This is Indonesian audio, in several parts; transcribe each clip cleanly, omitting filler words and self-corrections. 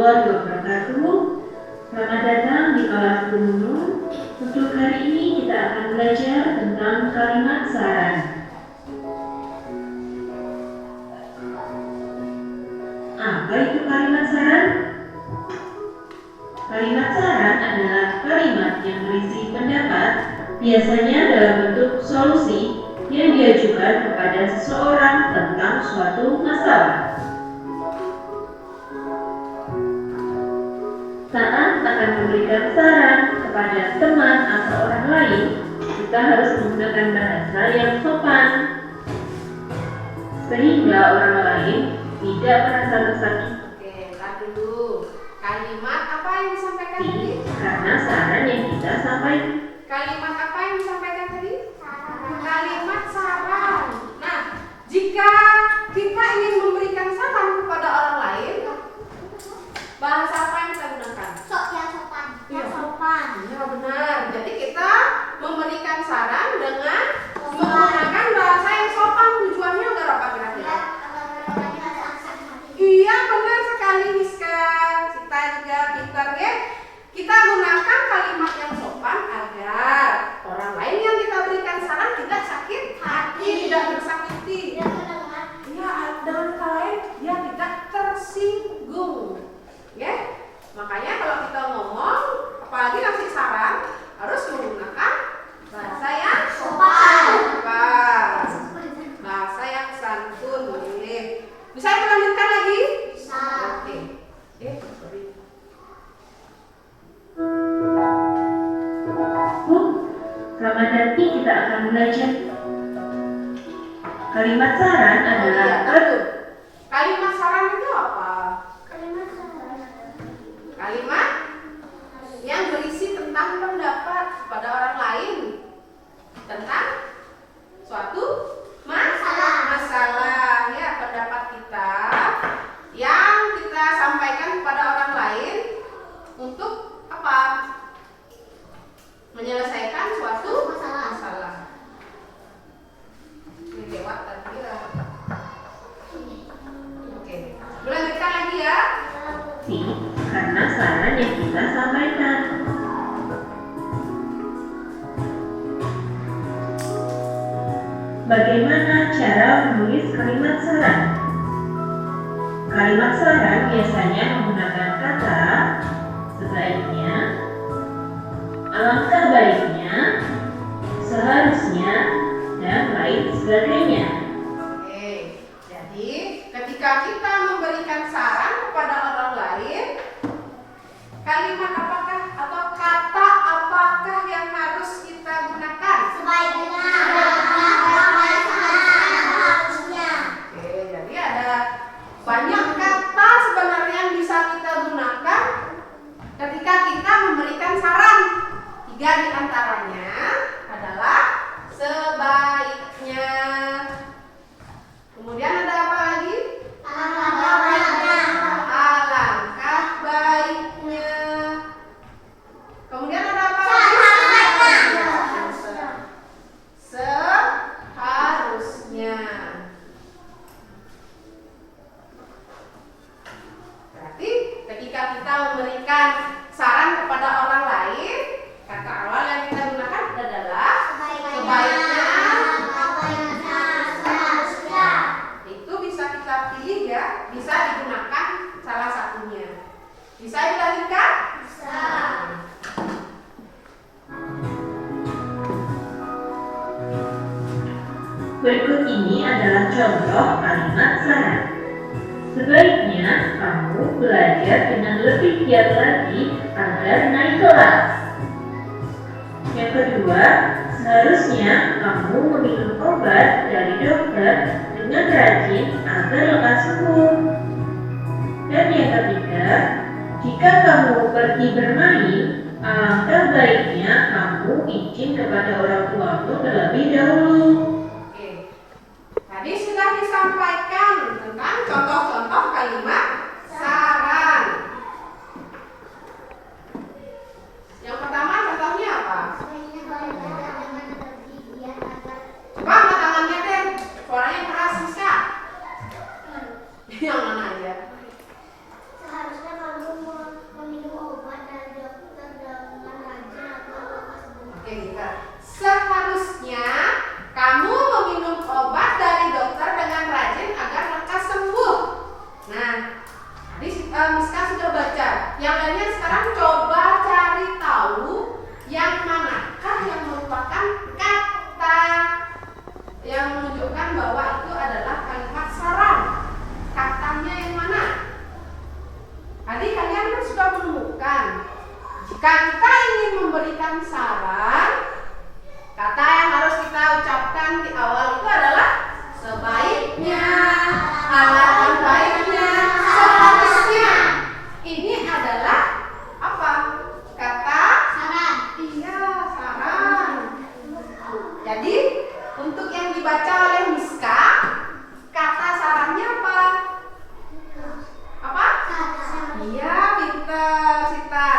warahmatullahi wabarakatuh. Selamat datang di kelas Gunung. Untuk hari ini kita akan belajar tentang kalimat saran. Apa itu kalimat saran? Kalimat saran adalah kalimat yang berisi pendapat, biasanya dalam bentuk solusi yang diajukan kepada seseorang tentang suatu masalah. Saat akan memberikan saran kepada teman atau orang lain, kita harus menggunakan bahasa yang sopan, sehingga orang lain tidak merasa tersakiti. Oke, bentar dulu. Kalimat apa yang disampaikan tadi? Karena saran yang kita sampaikan. Kalimat apa yang disampaikan tadi? Kalimat saran. Nah, jika kita ingin memberikan saran kepada orang lain, bahasa apa yang kita gunakan? Yang sopan. Yang sopan. Ya, benar. Jadi kita memberikan saran dengan menggunakan bahasa yang sopan. Tujuannya agar apa kira-kira? Iya, benar sekali Miska. Kita juga pintar ya. Kita gunakan kalimat yang sopan agar orang lain yang kita berikan saran tidak sakit hati, tidak tersakiti. Ya, dengan kata lain dia tidak tersinggung. Ya, makanya kalau kita ngomong, apalagi kasih saran, harus menggunakan bahasa yang sopan, bahasa yang santun. Bisa kita lanjutkan lagi? Bisa. Oke. Sorry. Selamat datang, kita akan belajar. Kalimat saran adalah Kalimat saran itu apa? Kalimat yang berisi tentang pendapat kepada orang lain tentang suatu masalah ya, pendapat kita yang kita sampaikan kepada orang lain untuk apa? Menyelesaikan suatu masalah. Ini lewat tadi ya. Oke, melanjutkan lagi ya. karena saran yang kita sampaikan. Bagaimana cara menulis kalimat saran? Kalimat saran biasanya menggunakan kata sebaiknya, alangkah baiknya, seharusnya, dan lain sebagainya. Oke, jadi ketika kita memberikan saran kepada orang lain, kalimat apakah atau kata apakah yang harus kita gunakan? Sebaiknya. Oke, jadi ada banyak kata sebenarnya yang bisa kita gunakan ketika kita memberikan saran. 3 di antaranya adalah sebaiknya. Kemudian ada apa lagi? Alangkah baiknya. Kemudian ada apa lagi? Seharusnya. Berarti ketika kita memberikan saran kepada orang lain, kata awal yang kita gunakan adalah sebaiknya. Itu bisa kita pilih ya, bisa digunakan salah satunya. Bisa dilanjutkan? Bisa. Berikut ini adalah contoh kalimat saran. Sebaiknya kamu belajar dengan lebih giat lagi agar naik kelas. Yang kedua, seharusnya kamu meminum obat dari dokter dengan rajin agar lekas sembuh. Dan yang ketiga, jika kamu pergi bermain, alangkah baiknya kamu izin kepada orang tuamu terlebih dahulu. Oke. Tadi sudah disampaikan tentang contoh-contoh kalimat saran. Yang pertama contohnya apa? Coba angkat tangannya deh. Suaranya keras Siska. Yang mana aja? Seharusnya kamu Jadi untuk yang dibaca oleh Miska, kata sarannya apa? Apa? Iya, pintar Sita.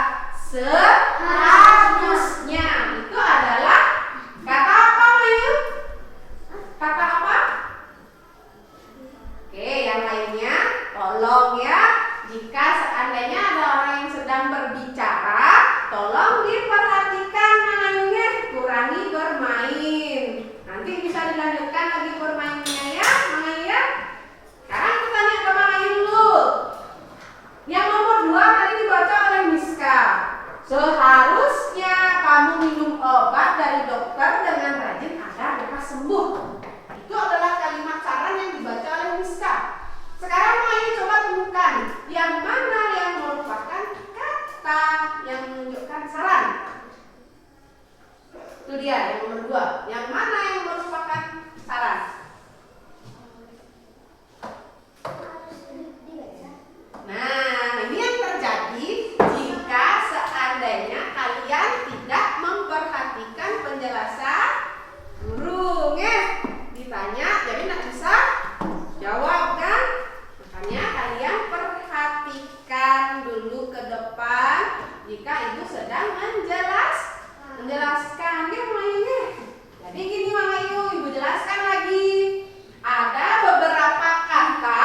Seharusnya itu adalah kata apa, Mayu? Kata apa? Oke, yang lainnya tolong ya. Jika seandainya ada orang yang sedang berbicara, tolong diperhatikan Mayunya, kurangi bermain. Nanti bisa dilanjutkan lagi bermainnya ya, Mayu ya. Sekarang kita tanya ke Mayu dulu. Yang nomor 2 tadi dibaca oleh Miska. Seharusnya kamu minum obat dari dokter dengan rajin agar lekas sembuh. Itu adalah kalimat saran yang dibaca oleh Miska. Sekarang Mayu coba temukan yang mana yang merupakan kata yang menunjukkan saran. Itu dia yang nomor 2. Yang mana yang merupakan saran? Nah, ini yang terjadi jika seandainya kalian tidak memperhatikan penjelasan guru, ya. Ditanya, jadi tidak bisa jawab kan? Makanya kalian perhatikan dulu ke depan jika ibu sedang menjelaskan, ya Mayu. Jadi gini Mayu, ibu jelaskan lagi. Ada beberapa kata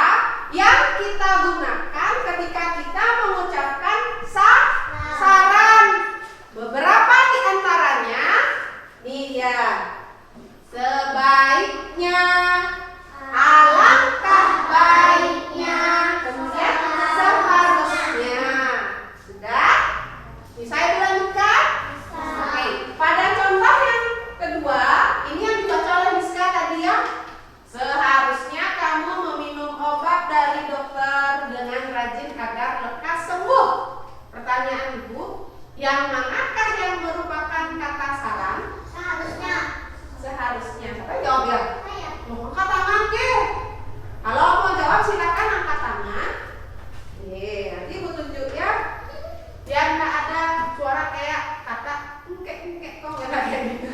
yang kita gunakan ketika kita mengucapkan saran. Beberapa di antaranya nih ya. Sebaiknya, alangkah baiknya, kemudian seharusnya. Sudah? Bisa ibu lanjutkan? Oke. Pada contoh yang kedua, ini yang dibaca oleh Miska tadi ya. Seharusnya kamu meminum obat dari dokter dengan rajin agar lekas sembuh. Pertanyaan ibu, yang manakah yang merupakan kata saran? Seharusnya. Siapa yang jawab ya? Angkat tangan ke. Kalau mau jawab silakan angkat tangan. Nanti ibu tunjuk ya. Biar nggak ada suara kayak kata engkek kok nggak ada gitu.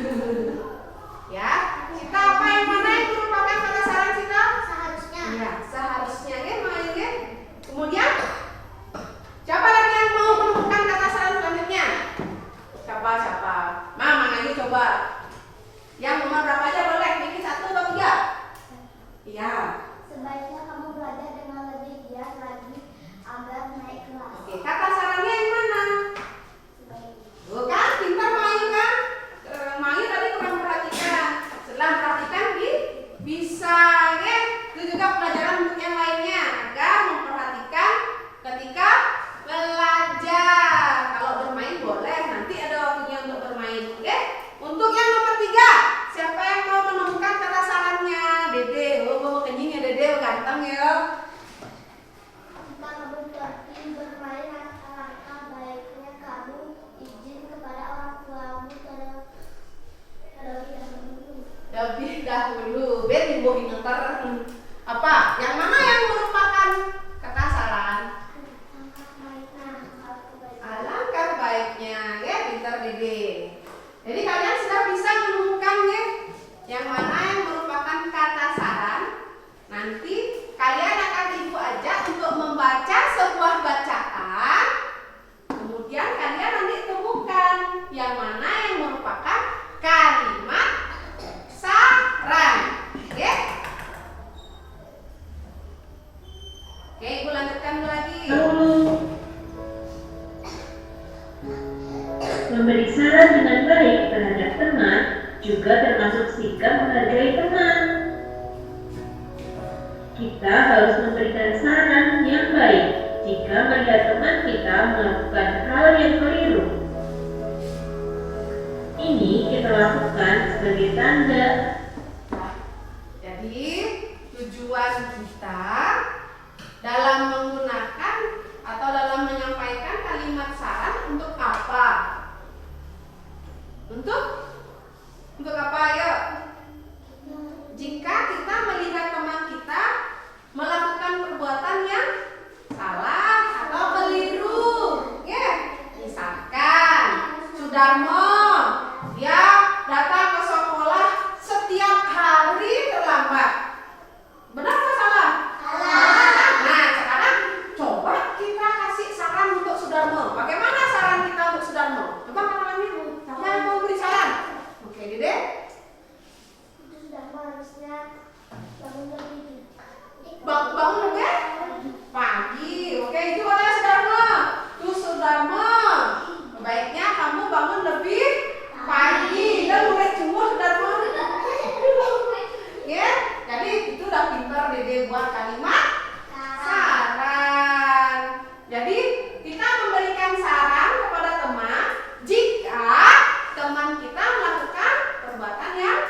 Ya, Sita apa yang mana yang merupakan kata saran Sita? Seharusnya. Iya, seharusnya ya, Mayu ya. Kemudian siapa lagi yang mau menemukan kata saran selanjutnya? Siapa? Mama lagi coba. Yang nomor berapa aja boleh? Bikin 1 atau 3? Iya. Sebaiknya kamu belajar dengan lebih giat lagi agar naik kelas. Oke, kata sarannya yang mana? Sebaiknya. Bukan, pintar Mayu kan? Mayu tadi kurang perhatikan. Setelah perhatikan bisa ya. Itu juga pelajaran untuk yang lainnya agar memperhatikan ketika belajar. Kalau bermain boleh, nanti ada waktunya untuk bermain. Oke? Untuk yang nomor 3, siapa yang mau menemukan kata sarannya? Dede, mau kenying ya Dede, ganteng ya. Jika kamu ingin bermain, alangkah baiknya kamu izin kepada orang tuamu terlebih dahulu. Lebih dahulu, Ben ibu ingeter apa? Yang mana yang merupakan kata saran? Alangkah baiknya, ya pintar Dede. Jadi kalian sudah bisa menemukan ya, yang mana yang merupakan kata saran. Nanti kalian akan ibu ajak untuk membaca sebuah bacaan. Kemudian kalian nanti temukan yang mana yang merupakan kalimat saran. Oke? Oke, ibu lanjutkan dulu lagi. Memberi saran dengan baik terhadap teman juga termasuk sikap menghargai teman. Kita harus memberikan saran yang baik jika melihat teman kita melakukan hal yang keliru. Ini kita lakukan sebagai tanda. Jadi tujuan kita dalam menggunakan atau dalam menyampaikan kalimat saran untuk apa? Untuk apa ya? Jika kita melihat teman kita melakukan perbuatan yang salah atau keliru, ya, misalkan Sudarmo dia datang ke sekolah bangun oke? Pagi. Oke, itu oleh Sudarmo. Tuh Sudarmo. Baiknya kamu bangun lebih pagi dan mulai jumuh Sudarmo. Ya, jadi itu udah pintar Dede buat kalimat saran. Jadi kita memberikan saran kepada teman jika teman kita melakukan perbuatan yang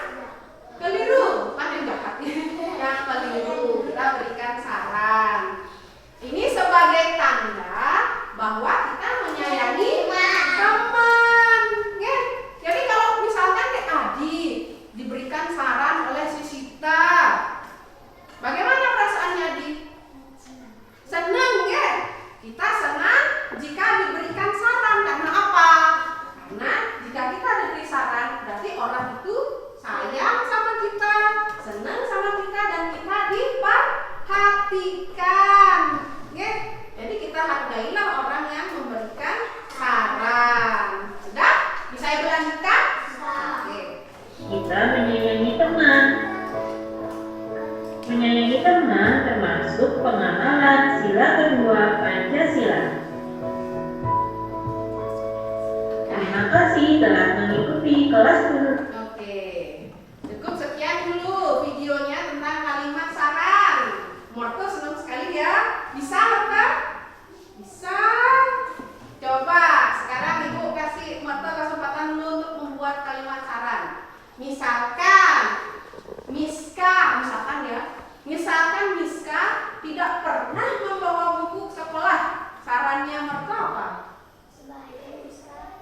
keliru, bukan yang jahat, yang keliru. Kita berikan saran. Ini sebagai tanda bahwa kita menyayangi teman. Ya. Jadi kalau misalkan kayak Adi diberikan saran oleh si Sita, bagaimana perasaannya Adi? Senang ya? Kita senang jika diberikan saran. Karena apa? Karena jika kita diberi saran, berarti orang itu sayang sama kita, senang sama kita, dan kita diperhatikan. Ya? Jadi kita hargailah orang yang memberikan saran. Sudah? Bisa Ibu lanjutkan? Oke. Kita menyayangi teman. Menyayangi teman termasuk pengamalan sila kedua Pancasila. Terima kasih telah mengikuti kelas 10. Oke. Cukup sekian dulu videonya tentang kalimat saran. Morto senang sekali ya. Bisa Morto? Bisa. Coba sekarang Ibu kasih Morto kesempatan dulu untuk membuat kalimat saran. Misalkan Misalkan Miska tidak pernah membawa buku ke sekolah. Sarannya Morto apa? Sebaiknya bisa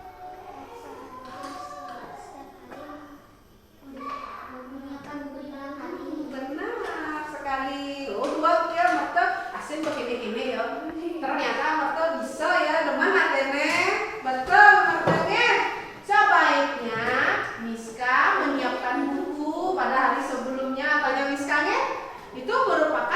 setiap hari mengingatkan buku dengan hari. Benar sekali. Oh, dua ya Morto asin begini-gini ya. Ternyata Morto bisa ya, demen atene. Betul Mortonya. Sebaiknya Miska menyiapkan buku pada hari sebelumnya. Tanya Miskanya itu merupakan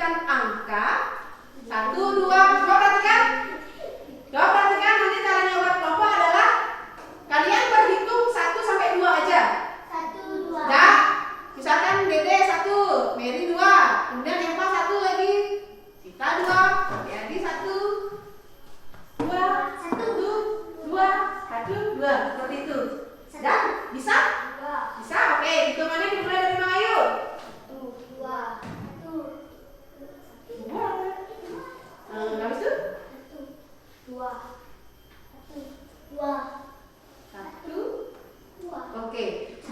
berikan angka 1, 2, coba perhatikan. Coba perhatikan, nanti caranya buat kelompok adalah kalian berhitung 1 sampai 2 aja. 1, 2. Dah, misalkan Dede 1, Mary 2, kemudian Eva 1 lagi, kita 2, Jadi 1, 2, 1, 2, 1, 2, seperti itu. Dah, bisa? Bisa? Oke, hitungannya dimulai dari mana yuk? 2, 1, 2. Habis itu? 2, 1, 2, 1. 2. Oke.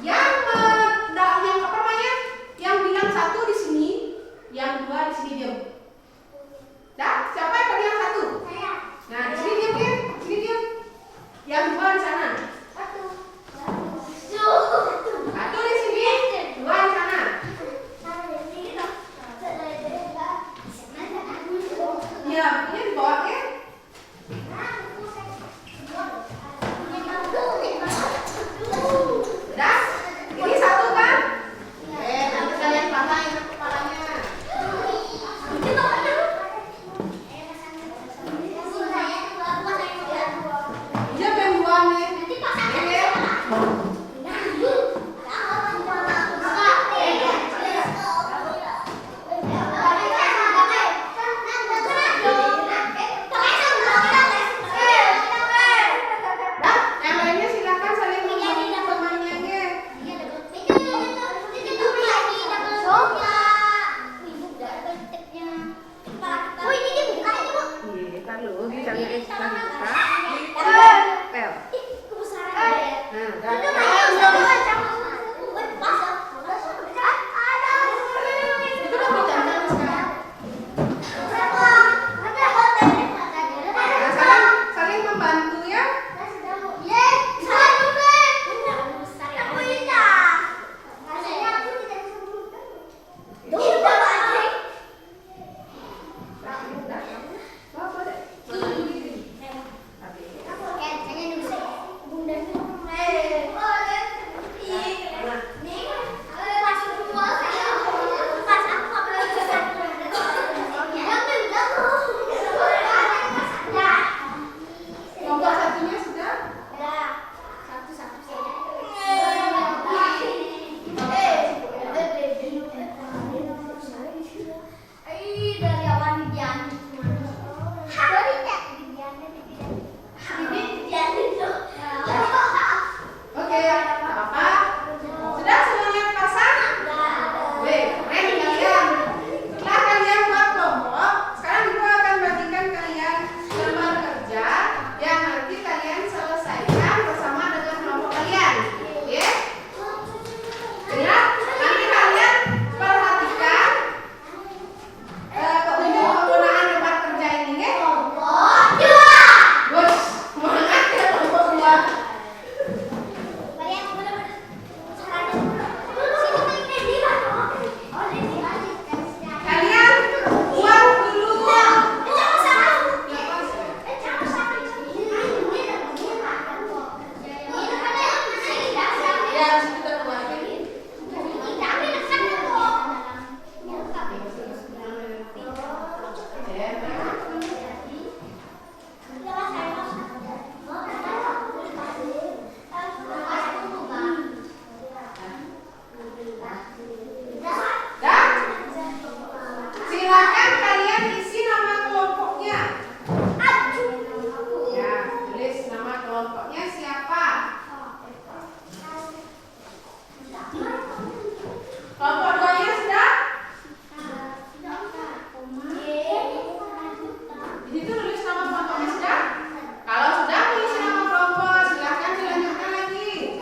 Yang apa namanya? Yang bilang 1 di sini, yang 2 di sini diam. Dah, siapa yang bilang 1? Saya. Nah, di sini diam, diam. Sini diam. Yang 2 di sana. 1, 1 di sini, 2 di sana. Iya, ini di bawah ya. Dah, ini 1 kan? Nanti kalian patahin kepalanya. Dia yang 2 nih. Oke. Dah, yang lainnya silakan saling membantu temannya ya. Iya, tar lu, dia cari ekstra buka. Pel. Nah, dah. Itu udah berjalan sekarang. Nah, saling membantu ya. Bawa deh. Kelompok satunya sudah. Dari awal dibiarin Oke, tak apa. Sudah semuanya pasang? Baik, keren kalian. Setelah kalian buat kelompok, sekarang ibu akan bagikan kalian gambar kerja yang nanti kalian selesaikan bersama dengan kelompok kalian. Oke? Ya, nanti kalian perhatikan petunjuk penggunaan gambar kerja ini ya. Bos, semangat ya kelompok 2. Kalian buat dulu. Ya, sudah buatin. Dan silakan kalian isi nama kelompoknya. Ya, tulis nama kelompoknya siapa. Kelompok 2-nya sudah? Di situ tulis nama kelompoknya sudah? Kalau sudah tulis nama kelompok, silakan dilanjutkan lagi.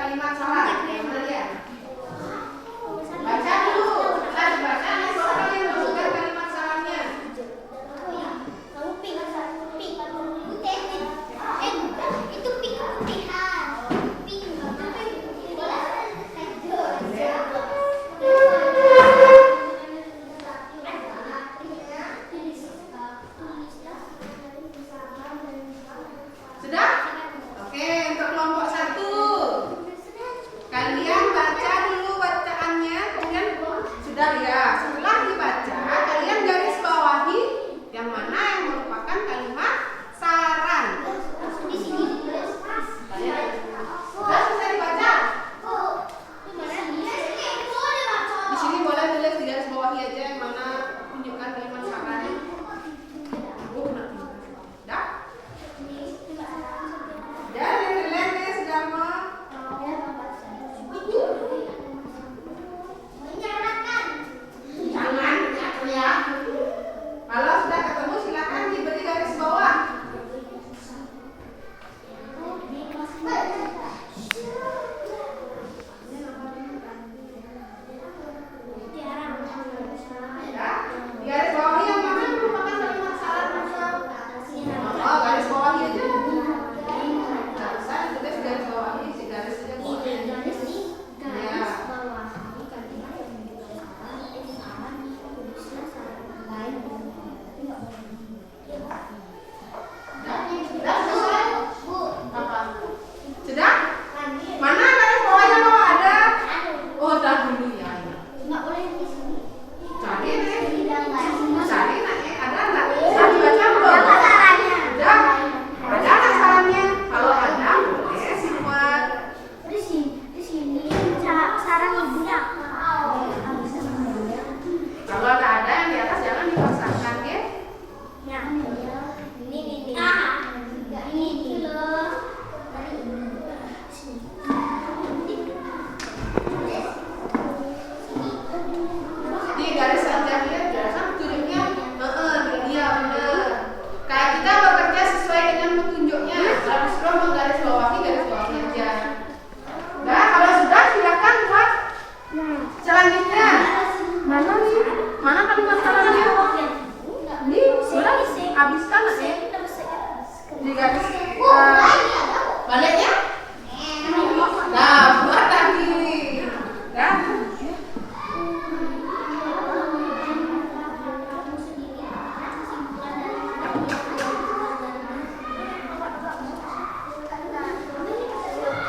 kalimat saran. Yang mana dia? Baca dulu. Nah, dibaca nih siapa yang masukkan kalimat sarannya. Kamu pink itu pink keputihan. Pink Sudah? Oke, untuk kelompok 1. Kalian baca dulu bacaannya, kemudian sudah ya. Setelah dibaca, kalian garis bawahi yang mana yang merupakan kalimat saran. di sini tulis Sudah selesai dibaca? Di sini boleh tulis di garis bawahi aja yang mana tunjukkan kalimat saran. Dah? Dah, lihat sudah mau. Jangan ya. Kalau sudah ketemu silakan diberi garis bawah. Ya. Di garis bawah yang mana merupakan kalimat saran? Oh, garis bawah aja. Nggak usah ditulis garis bawah ini, si garis aja boleh. Ya. Sudah selesai? Apa? Sudah? Mana garis bawahnya kalau ada? Oh, dah dulu ya. Cari nih. Cari nih. Ada nggak? Sudah dibaca belum? Sudah? Ada nggak sarannya? Kalau ada, boleh dibuat. Kalau nggak ada yang di atas jangan dipaksakan ya. Di garis aja lihat jelasan tunjuknya. Dia benar. Kayak kita bekerja sesuai dengan petunjuknya. Habis itu menggaris bawahi aja. Nah, kalau sudah silakan buat selanjutnya. Mana nih? Mana kalimat sarannya? Ini sudah habiskan ya? Di garis baliknya? Nah, buat lagi. Nah.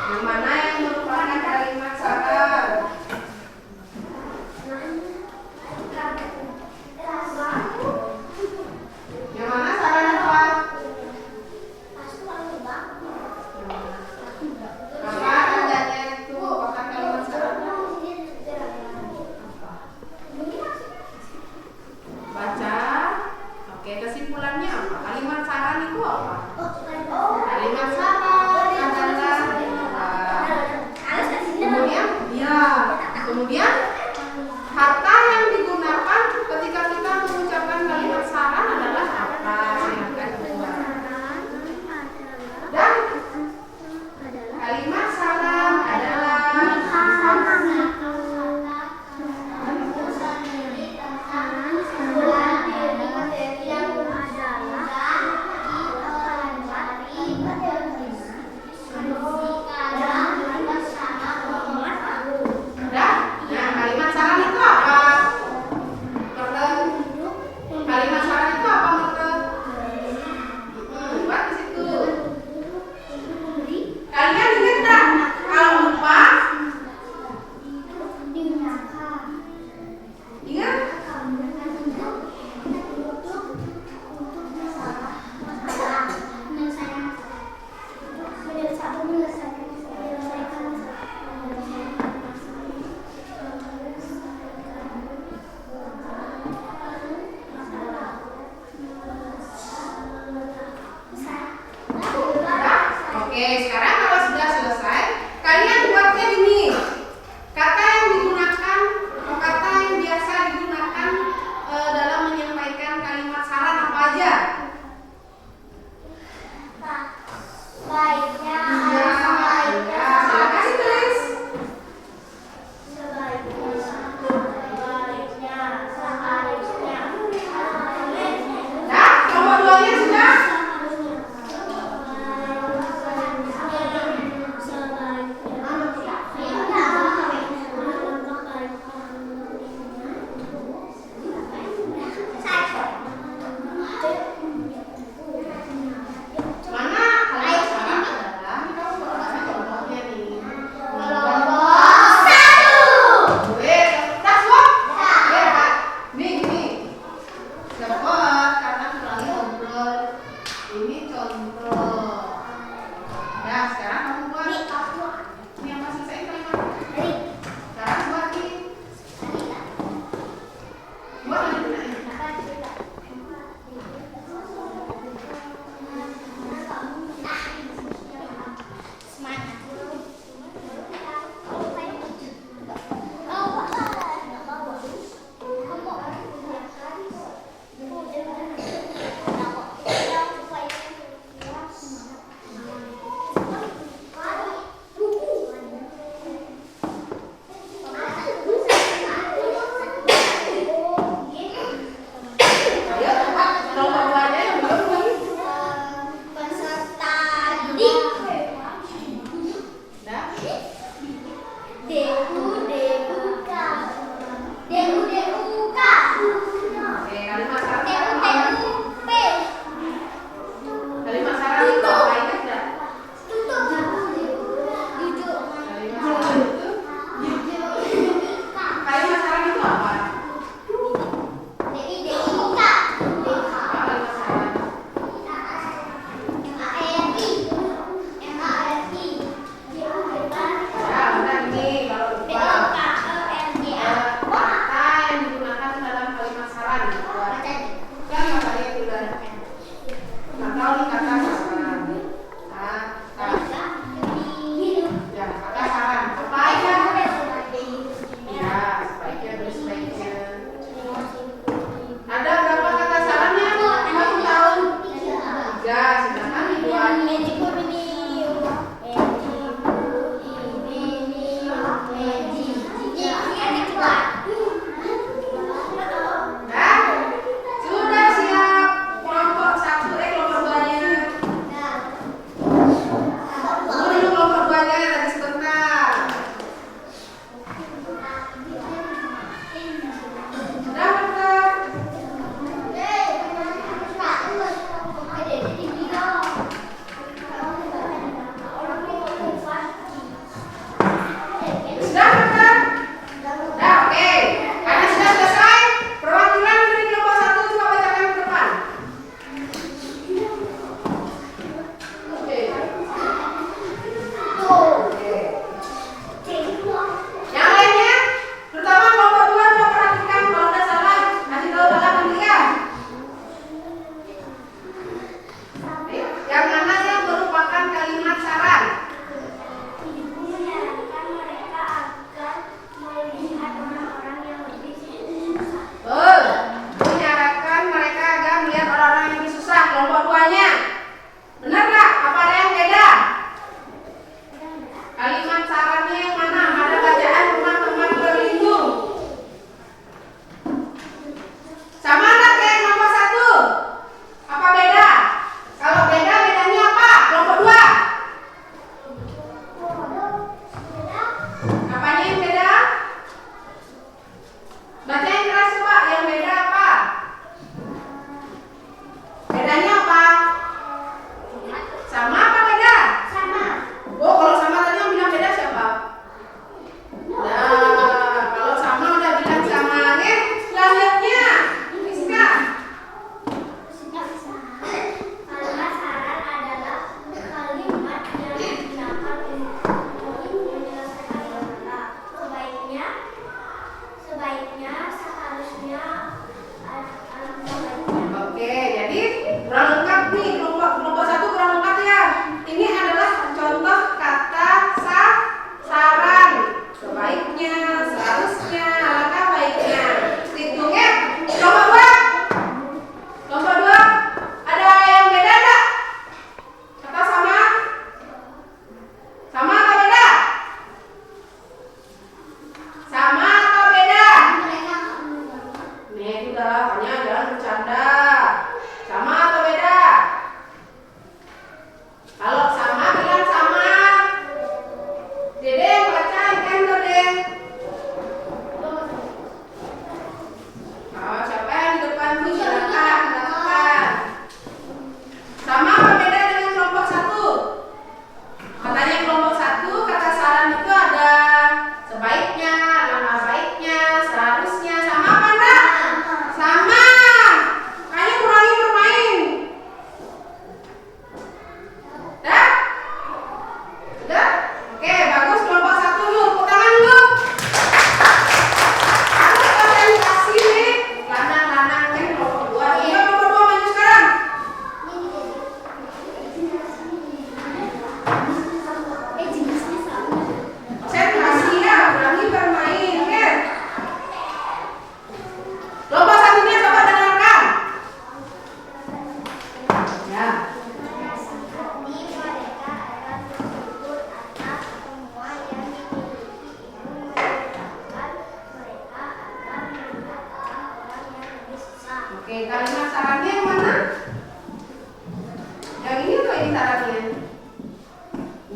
Yang mana yang merupakan kalimat saran? Yang mana saran apa? Apa adanya itu merupakan kalimat saran? Baca. Oke, kesimpulannya apa? Kalimat saran itu apa? Kalimat saran adalah kemudian kata yang digunakan ketika kita mengucapkan kalimat saran adalah apa? Silakan buat. Dan kalimat saran adalah kalimat saran itu apa? Kalimat saran itu apa, Mertel? Buat di situ. Kalian ingat tak? Kalau lupa, ingat? Oke, sekarang kalau sudah selesai, kalian buatnya gini. Kata yang digunakan, atau kata yang biasa digunakan dalam menyampaikan kalimat saran apa aja? Baiknya, Ya, silakan tulis.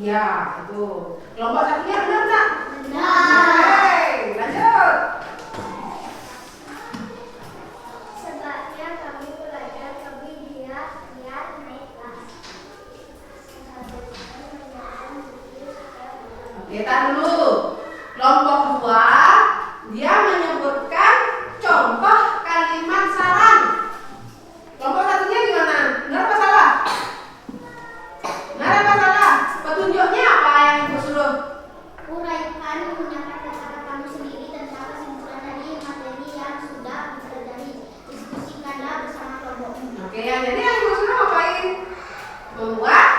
Iya, itu. Kelompok satunya benar nggak? Benar. Oke, lanjut. Sebaiknya kami belajar lebih giat biar naik kelas. Seharusnya menyenangkan diri setiap bulan. Oke, tahan dulu. Kelompok 2, dia menyebutkan contoh kalimat saran. Kelompok satunya gimana? Benar apa salah? Benar apa salah? Petunjuknya apa yang Ibu suruh? Uraikan menggunakan kata-katamu sendiri tentang kesimpulan dari materi yang sudah dipelajari. Diskusikanlah bersama kelompokmu. Oke, jadi yang Ibu suruh ngapain? Membuat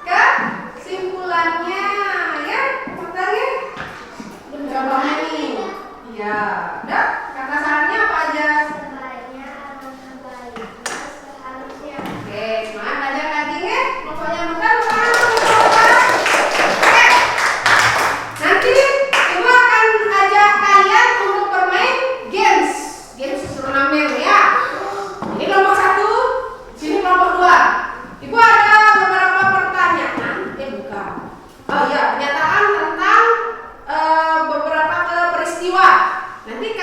kesimpulannya, ya, materi. Contohnya nih. Iya, udah. Kata sarannya apa aja? Sebaiknya alangkah baiknya seharusnya. Oke, semangat belajar lagi ya. Pokoknya bentar, bentar. Oke. Nanti Ibu akan ajak kalian untuk bermain games. Games turnamen ya. Ini kelompok 1, sini kelompok 2. Ibu ada beberapa pertanyaan. Bukan. Oh iya, pernyataan tentang beberapa peristiwa. Nanti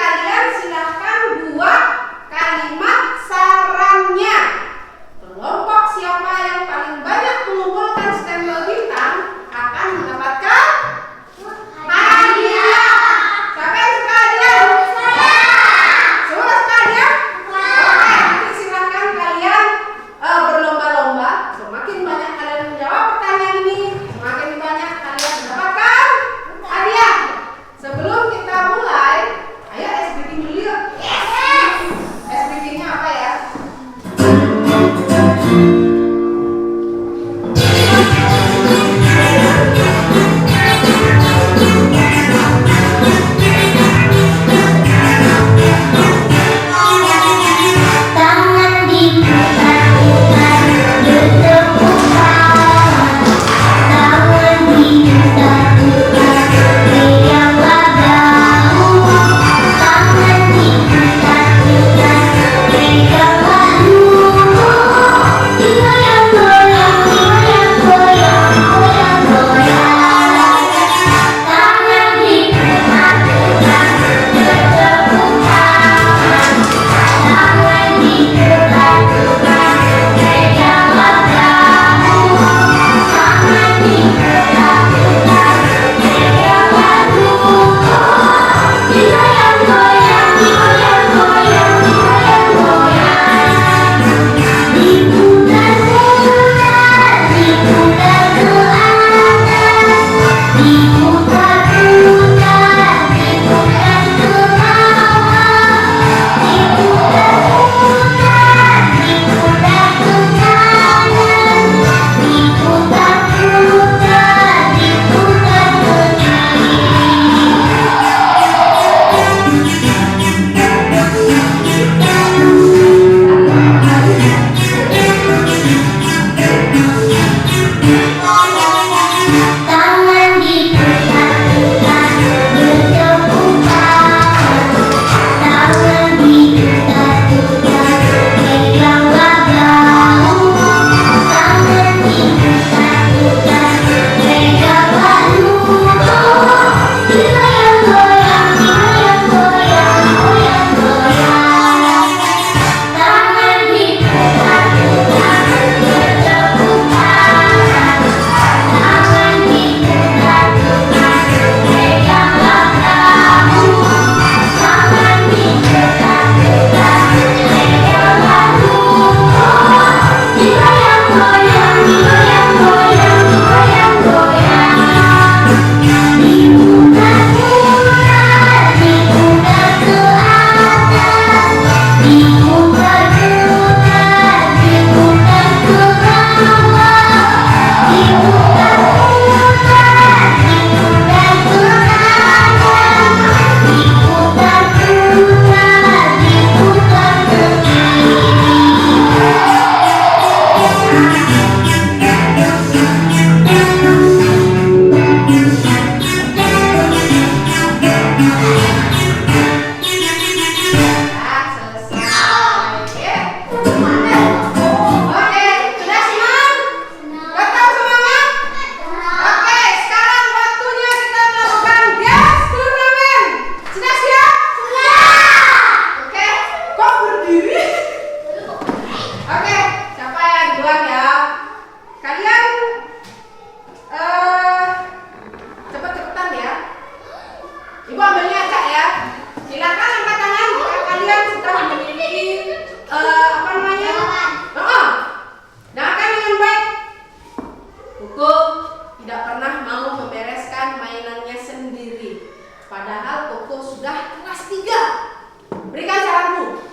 tidak pernah mau membereskan mainannya sendiri. Padahal Koko sudah kelas 3. Berikan saranmu.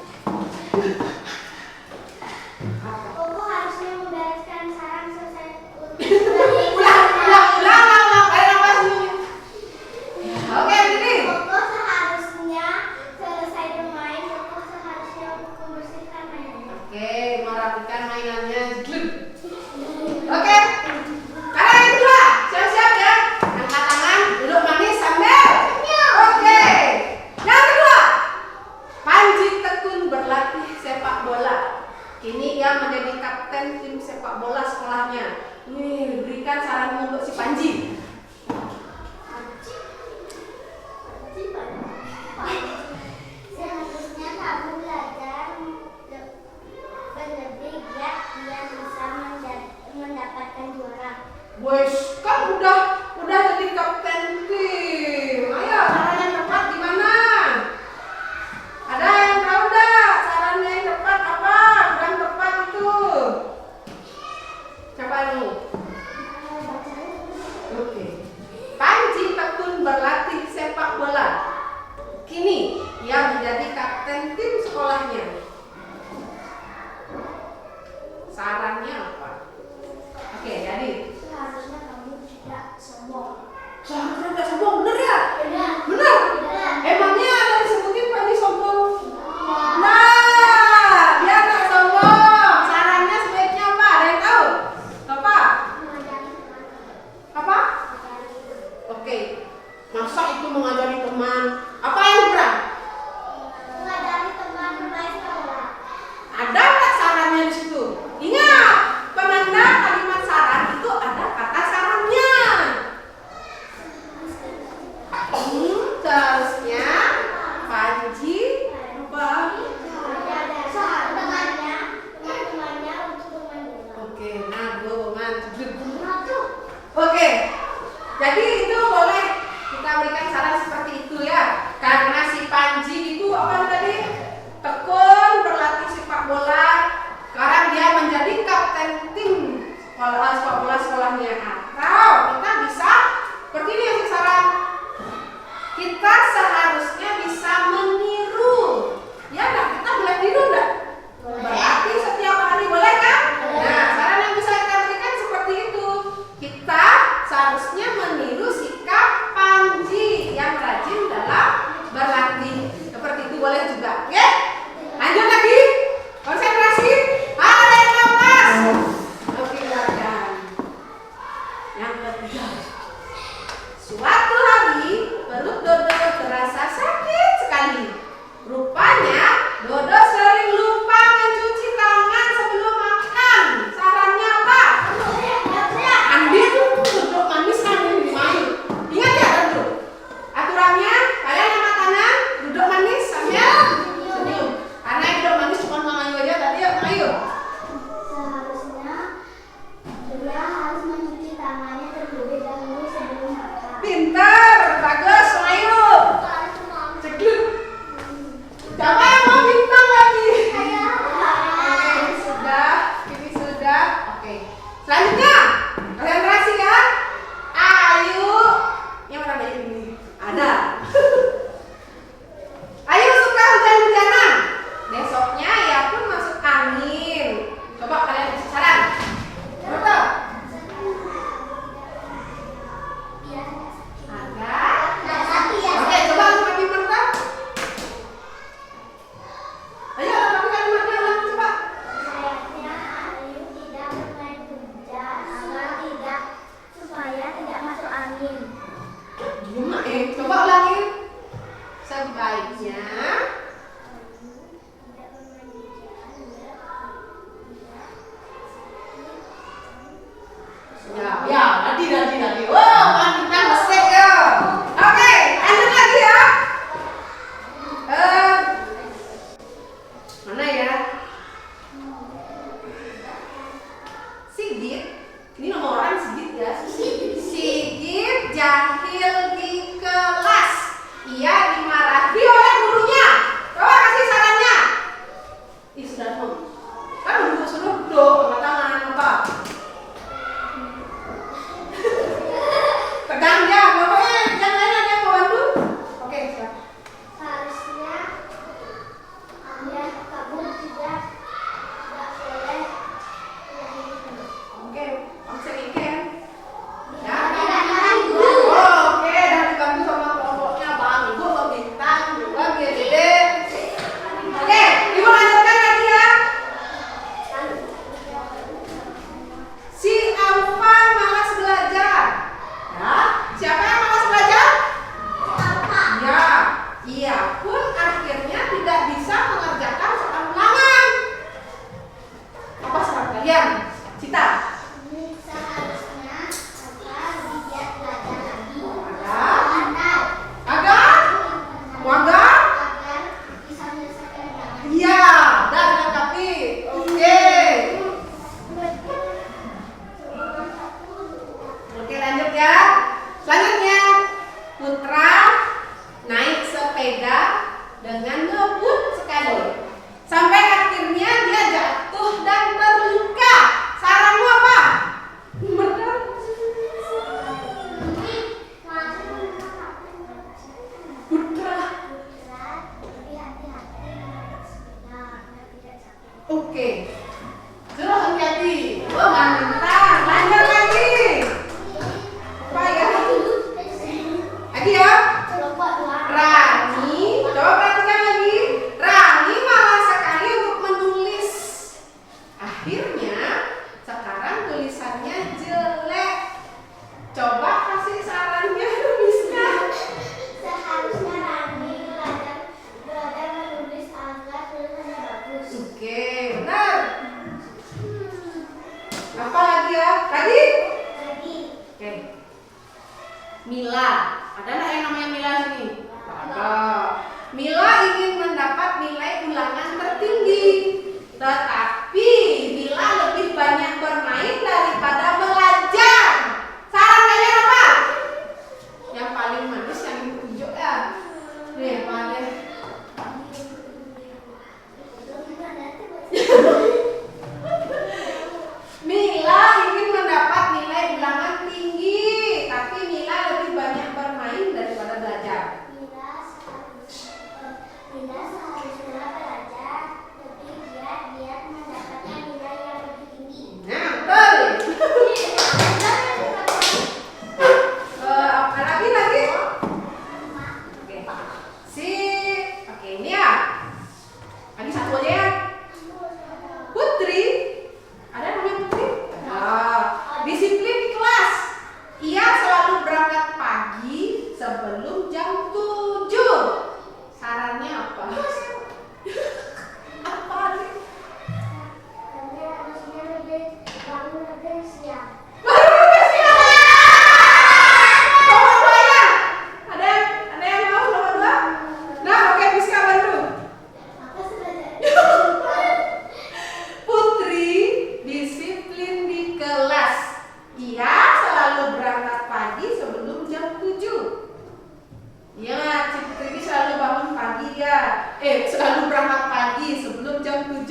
Koko harusnya membereskan sarang selesai. Ulang. Kalian apa sih? Oke, berdiri. Koko seharusnya selesai bermain. Koko seharusnya membersihkan mainannya. Oke, merapikan mainannya. Oke. Kalian yang kedua, siap-siap ya. Angkat tangan, duduk manis sambil. Oke. Yang kedua, Panji tekun berlatih sepak bola. Kini ia menjadi kapten tim sepak bola sekolahnya. Nih, berikan saranmu untuk si Panji. Seharusnya kamu belajar berlebih giat biar bisa mendapatkan juara. Wes, kan udah jadi kapten tim. Ayo, saran yang tepat gimana? Ada yang tahu enggak sarannya yang tepat apa? Kurang tepat itu. Siapa dulu? Oke. Panji tekun berlatih sepak bola. Kini ia menjadi kapten tim sekolahnya. Sarannya apa? Oke, jadi Seharusnya kamu tidak sombong. seharusnya nggak sombong, bener ya? Benar. Bener? Benar. Emangnya ada disebutin Panji sombong? Nah, dia nggak sombong. Sarannya sebaiknya apa? Ada yang tahu? Apa? Apa? Oke. Masa itu mengajari teman? Apa yang kurang? Mengajari teman bermain bola. Ada nggak sarannya di situ? Ingat, penanda kalimat saran itu ada kata sarannya. Seharusnya Panji apa? Teman-temannya untuk bermain bola. Oke, nah dorongan. Oke, jadi itu boleh kita berikan saran seperti itu ya. Karena si Panji itu apa tadi? Tekun berlatih sepak bola. Sekarang dia menjadi kapten tim sepak bola sekolahnya. Atau kita bisa seperti ini yang saran. Kita seharusnya bisa meniru. Ya enggak? Kita boleh tiru enggak? Berlatih setiap hari, boleh kan? Nah, saran yang bisa kita berikan seperti itu. Kita seharusnya meniru sikap Panji yang rajin dalam berlatih. Seperti itu boleh juga. Oke? Lanjut lagi. Konsentrasi. Ada yang lepas. Oke, silakan. Yang ketiga. Suatu hari perut Dodo terasa sakit sekali. Rupanya Dodo sering lupa mencuci tangan sebelum makan. Sarannya apa? Ambil duduk manis sambil dimain. Ingat ya Dodo? Aturannya kalian angkat tangan, duduk manis sambil senyum. Karena yang duduk manis cuma mengayu aja tadi ya mengayu. Seharusnya dia harus mencuci tangannya terlebih dahulu sebelum makan. Pintar, bagus, mengayu. Ceklut. Coba Oke, lanjut ya. Selanjutnya, Putra naik sepeda dengan ngebut sekali. Sampai akhirnya dia jatuh dan terluka. Saranmu apa? Benar. Putra. Oke. Suruh hati-hati. Oh, nggak minta. Lanjut lagi. Apa ya? Lagi ya. Rani, coba perhatikan lagi. Rani malas sekali untuk menulis. Akhirnya sekarang tulisannya jelek. Coba kasih sarannya, Miska. Seharusnya Rani belajar menulis agar tulisannya bagus. Oke, benar. Apa lagi ya? Lagi? Oke. Mila, ada nggak yang namanya Mila sini? Ada. Mila ingin mendapat nilai ulangan tertinggi, tetapi Mila lebih banyak bermain daripada belajar. Saran kalian apa? Yang paling manis yang ditunjuk ya. Nih, mana? Mila ingin mendapat nilai ulangan tinggi, tapi Mila lebih banyak bermain daripada belajar. Mila seharusnya belajar lebih giat mendapatkan nilai yang lebih tinggi. Nah, betul. Apa lagi? Oke. Oke, ini ya. Lagi satu aja ya. Putri. Ada namanya Putri? Disiplin di kelas. Ia selalu berangkat pagi sebelum jam 7. Sarannya apa? Apa nih? Karena harusnya bangun lebih siang. Nomor 2 ya? Ada yang mau nomor 2? Nah, oke, Miska bantu. Apa sebenarnya? Putri disiplin di kelas. Ia selalu berangkat pagi sebelum jam 7. Iya, si Putri ini selalu bangun pagi ya. Selalu berangkat pagi sebelum jam 7.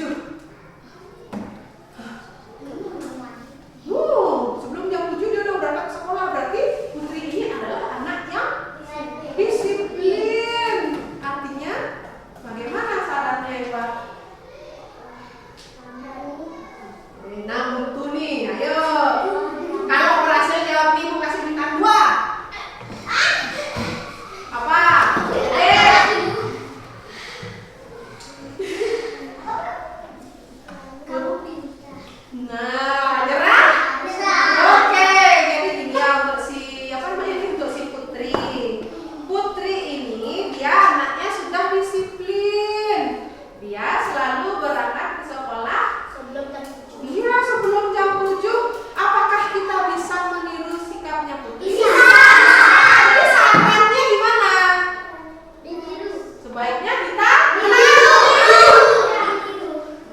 Sebelum jam 7 dia udah berangkat ke sekolah. Berarti Putri ini adalah anak yang disiplin. Artinya bagaimana sarannya ya, Pak? Nah, butuh nih. Ayo. Kalau berhasil jawab nih, mau kasih bintang 2. Apa? Kamu pintar. Nah, nyerah? Oke, jadi gini ya untuk untuk si Putri. Putri ini dia anaknya sudah disiplin. Dia selalu berangkat ke sekolah Sebelum jam 7. iya sebelum jam 7. Apakah kita bisa meniru sikapnya Putri? Bisa. Tapi sarannya gimana? Ditiru. Sebaiknya kita meniru.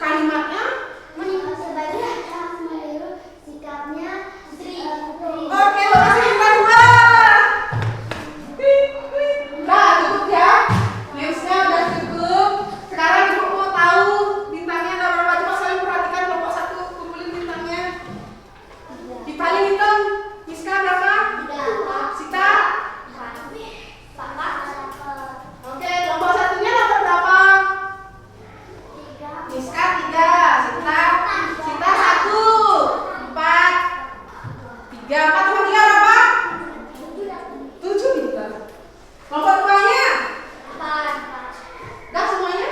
Kalimatnya? Sebaiknya kita meniru sikapnya Putri. Oke, lo kasih bintang 2. Nah, cukup ya. Newsnya udah cukup. Sekarang ibu mau tahu bintangnya ada berapa. Coba saling perhatikan kelompok 1, kumpulin bintangnya. Dipalin hitung. Miska berapa? Sita? Oke, kelompok 1-nya dapat berapa? Miska 3, Sita 1, 4, 3, 4 sama 3 berapa? 7 bintang. Kelompok 2-nya? Dah semuanya?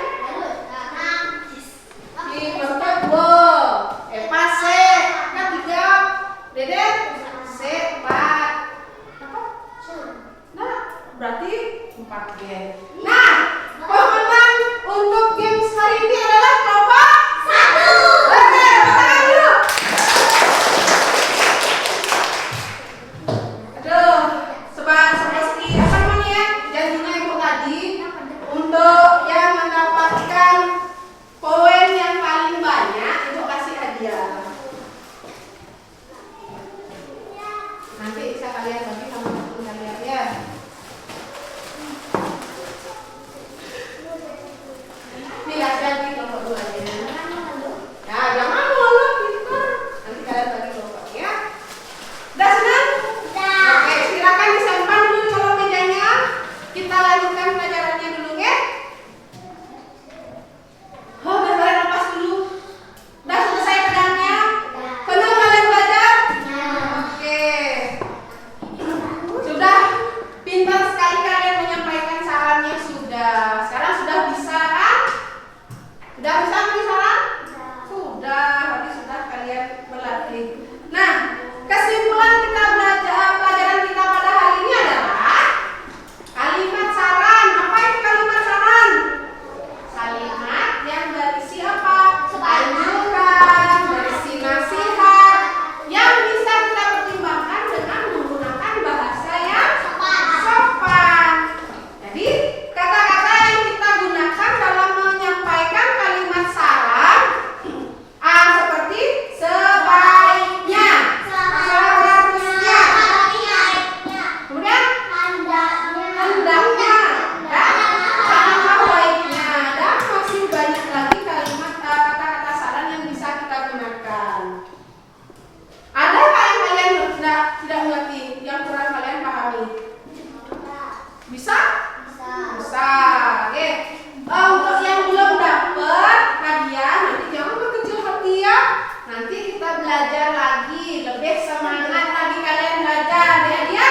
Di kelompok 2. Eva C, kan 3, Dede C 4. Nah, berarti 4 game. Nah, pemenang untuk games hari ini adalah kelompok 1. Oke, tangan dulu. Aduh, seperti apa namanya janjinya ibu tadi, untuk yang mendapatkan poin yang paling banyak ibu kasih hadiah. Nanti kalian bagi sama teman kalian ya. Lihat lagi kelompok 2-nya. Ya, jangan malu, pintar. Nanti kalian bagi kelompoknya. Udah senang? Oke, silakan disimpan dulu di kolom mejanya. Kita lanjutkan pelajarannya dulu ya. Oh, udah kalian lepas dulu. Udah selesai pedangnya? Senang kalian belajar? Oke. Sudah pintar sekali kalian menyampaikan sarannya sudah. Sekarang sudah bisa kan? Sudah bisa beri saran? Sudah, tadi sudah kalian berlatih. Nah, kesimpulan kita belajar pelajaran kita pada hari ini adalah kalimat saran. Apa itu kalimat saran? Kalimat yang berisi apa? Anjuran, berisi nasihat yang bisa kita pertimbangkan dengan menggunakan bahasa yang sopan. Jadi, kata-kata yang kita gunakan dalam menyampaikan kalimat saran seperti sebaiknya, seharusnya, kemudian hendaknya, dan alangkah baiknya, dan masih banyak lagi kalimat kata-kata saran yang bisa kita gunakan. Ada apa yang kalian tidak mengerti, yang kurang kalian pahami? Bisa? Bisa. Oke. Untuk yang belum dapat hadiah, nanti jangan berkecil hati ya. Nanti kita belajar lagi, lebih semangat lagi kalian belajar ya.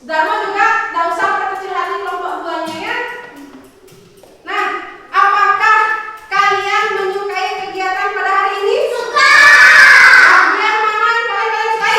Darmo juga tidak usah berkecil hati kelompok 2-nya ya. Nah, apakah kalian menyukai kegiatan pada hari ini? Suka. Bagian mana yang paling kalian sukai?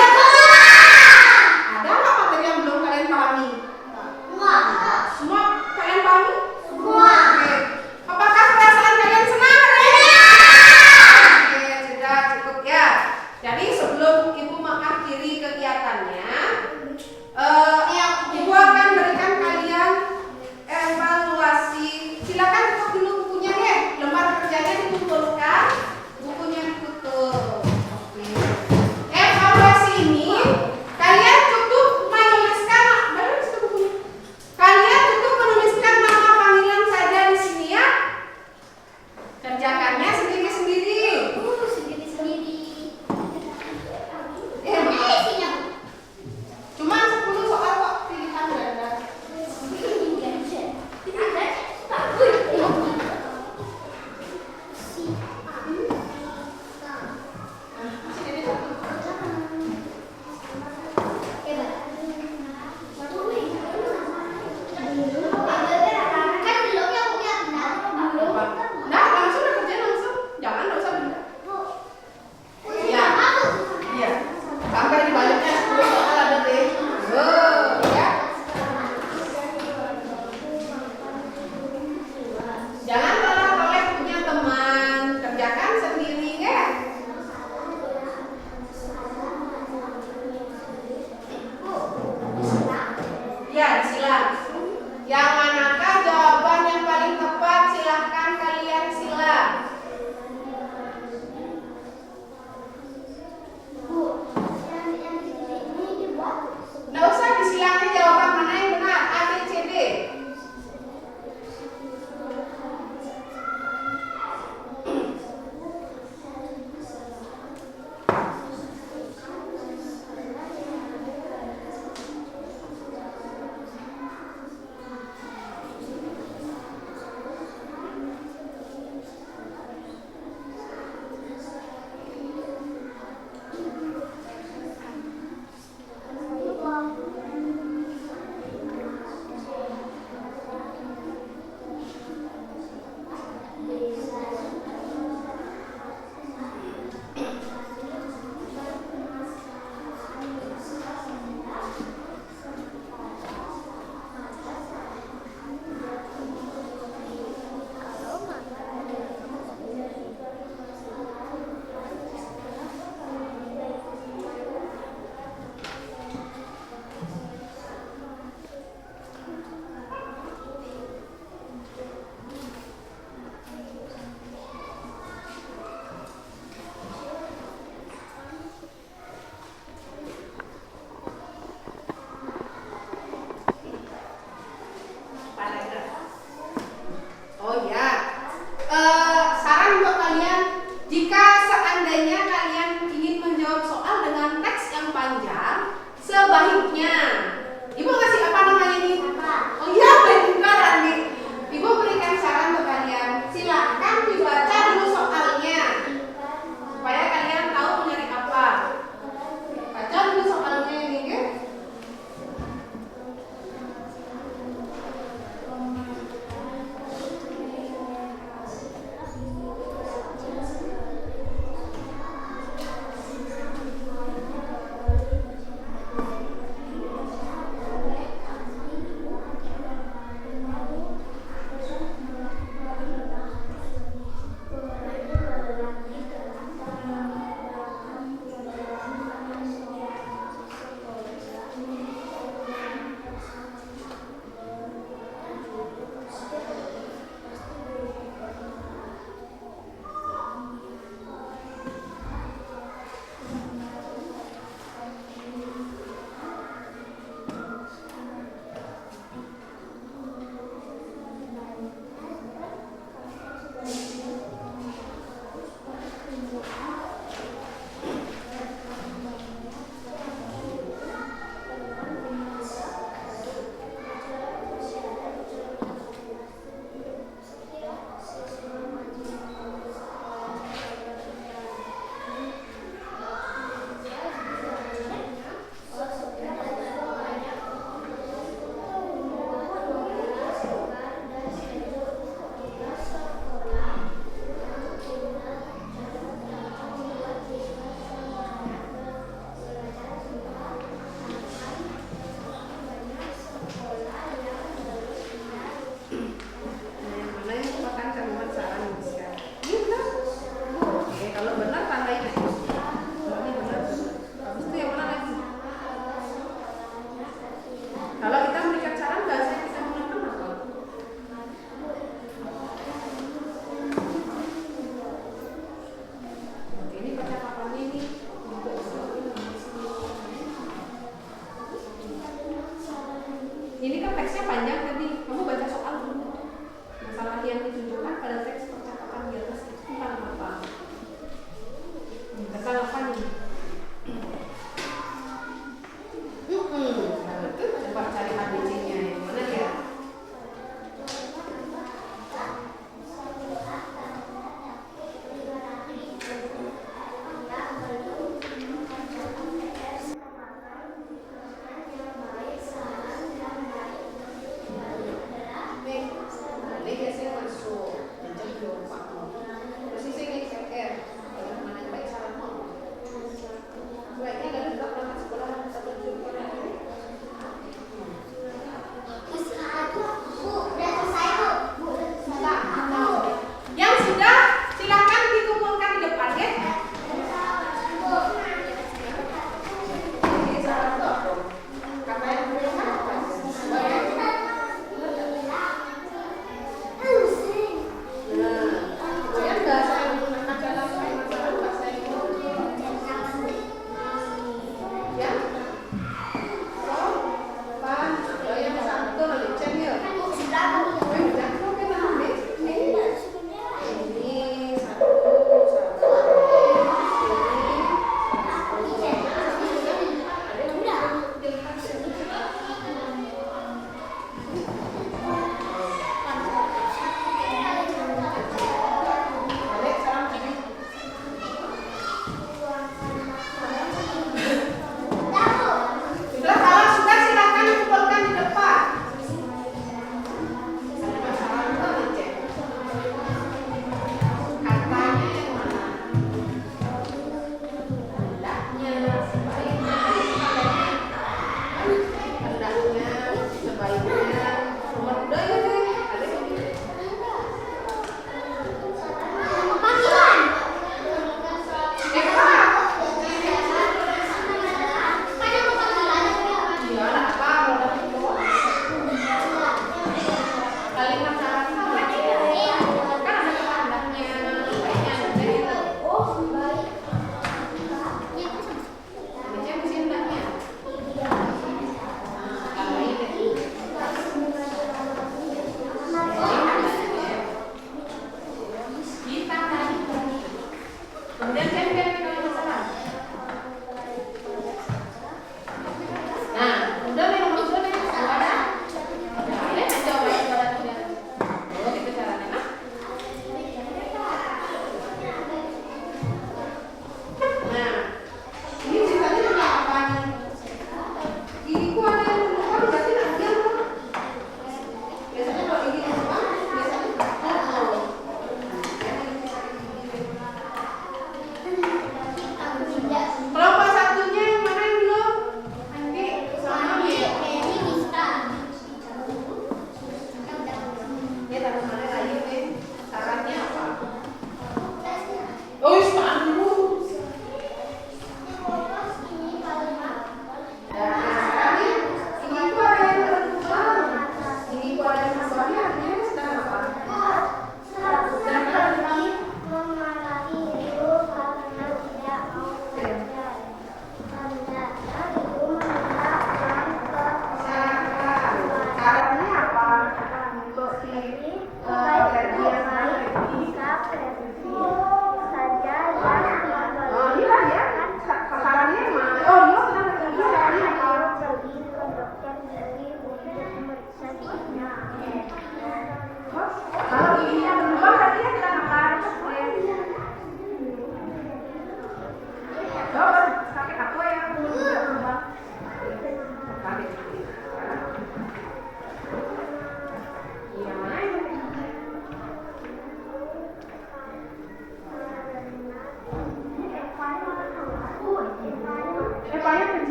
panjang tadi. Kamu baca soal dulu. Masalah yang ditunjukkan pada teks percakapan di atas itu tentang apa? Tentang apa nih? Nah, itu coba cari ABC-nya yang mana ya?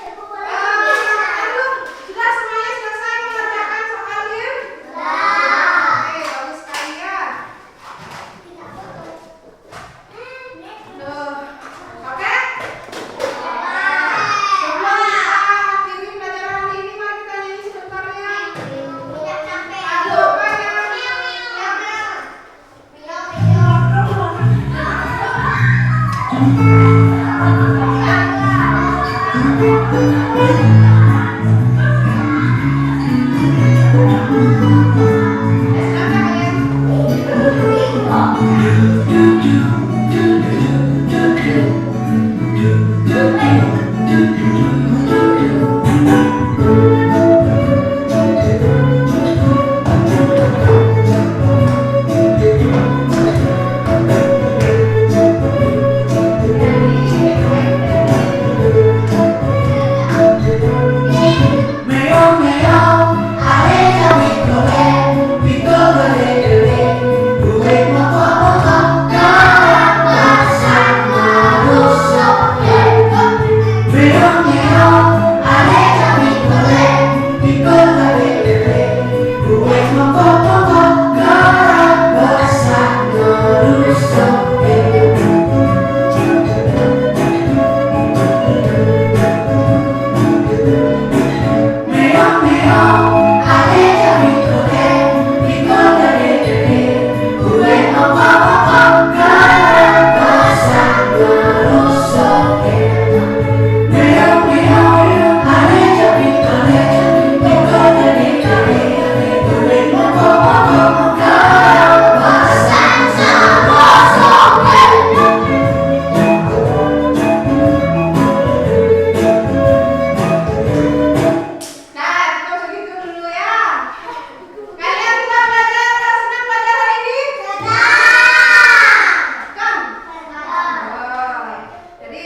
Kelompok 2-nya sudah? Sudah semuanya selesai mengerjakan soalnya? Oke, bagus sekali ya. Tuh, oke? Sebelum kita akhiri pelajaran hari ini, mari kita nyanyi sebentar ya. Lagu apa ya? Nah, cukup segitu dulu ya. Kalian sudah belajar? Senang belajar hari ini? Kan? Oh, jadi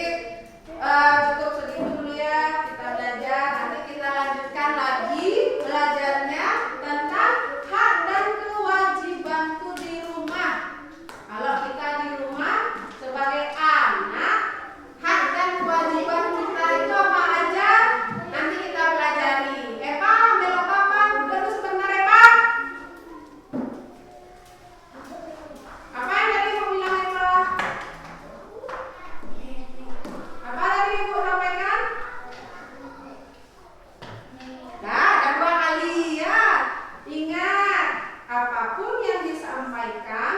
cukup segitu dulu ya kita belajar. Nanti kita lanjutkan lagi belajarnya tentang hak dan kewajibanku di rumah. Kalau kita di rumah sebagai anak, hak dan kewajiban kita itu apa aja? Nanti kita pelajari. Eva, belok papa, duduk sebentar Eva. Apa yang tadi mau bilang Eva? Apa tadi Ibu sampaikan? Nah, ada 2 kali ya. Ingat, apapun yang disampaikan